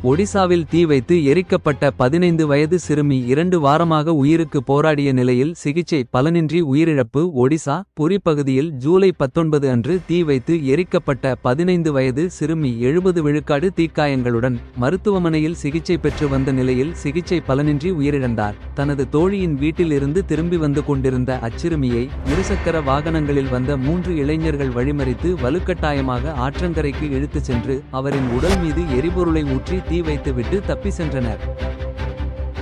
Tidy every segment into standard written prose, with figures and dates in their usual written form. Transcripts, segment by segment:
ஒடிசாவில் தீ வைத்து எரிக்கப்பட்ட 15 வயது சிறுமி 2 வாரமாக உயிருக்கு போராடிய நிலையில் சிகிச்சை பலனின்றி உயிரிழப்பு. ஒடிசா புரி பகுதியில் ஜூலை 19 அன்று தீ வைத்து எரிக்கப்பட்ட 15 வயது சிறுமி 70 விழுக்காடு தீக்காயங்களுடன் மருத்துவமனையில் சிகிச்சை பெற்று வந்த நிலையில் சிகிச்சை பலனின்றி உயிரிழந்தார். தனது தோழியின் வீட்டில் இருந்து திரும்பி வந்து கொண்டிருந்த அச்சிறுமியை இருசக்கர வாகனங்களில் வந்த 3 இளைஞர்கள் வழிமறித்து வலுக்கட்டாயமாக ஆற்றங்கரைக்கு இழுத்துச் சென்று அவரின் உடல் மீது எரிபொருளை ஊற்றி தீ வைத்துவிட்டு தப்பி சென்றனர்.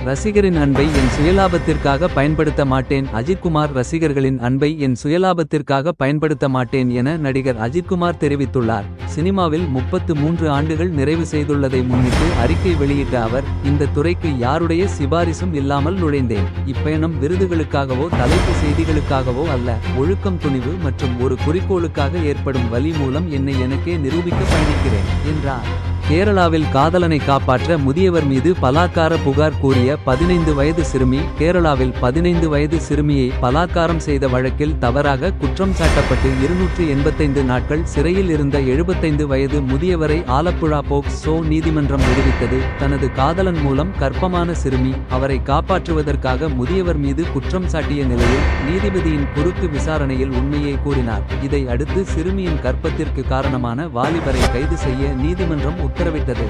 ரசிகரின் அன்பை என் சுயலாபத்திற்காக பயன்படுத்த மாட்டேன். அஜித்குமார் ரசிகர்களின் அன்பை என் சுயலாபத்திற்காக பயன்படுத்த மாட்டேன் என நடிகர் அஜித்குமார் தெரிவித்துள்ளார். சினிமாவில் 33 ஆண்டுகள் நிறைவு செய்துள்ளதை முன்னிட்டு அறிக்கை வெளியிட்ட அவர், இந்த துறைக்கு யாருடைய சிபாரிசும் இல்லாமல் நுழைந்தேன். இப்பயணம் விருதுகளுக்காகவோ தலைப்பு செய்திகளுக்காகவோ அல்ல, ஒழுக்கம், துணிவு மற்றும் ஒரு குறிக்கோளுக்காக ஏற்படும் வலி மூலம் என்னை எனக்கே நிரூபிக்க பயணிக்கிறேன் என்றார். கேரளாவில் காதலனை காப்பாற்ற முதியவர் மீது பலாத்கார புகார் கூறிய 15 வயது சிறுமி. கேரளாவில் 15 வயது சிறுமியை பலாத்காரம் செய்த வழக்கில் தவறாக குற்றம் சாட்டப்பட்டு 285 நாட்கள் சிறையில் இருந்த 75 வயது முதியவரை ஆலப்புழா போக்சோ நீதிமன்றம் விடுவித்தது. தனது காதலன் மூலம் கர்ப்பமான சிறுமி அவரை காப்பாற்றுவதற்காக முதியவர் மீது குற்றம் சாட்டிய நிலையில் நீதிபதியின் குறுக்கு விசாரணையில் உண்மையை கூறினார். இதை அடுத்து சிறுமியின் கர்ப்பத்திற்கு காரணமான வாலிபரை கைது செய்ய நீதிமன்றம் உத்தரவிட்டது.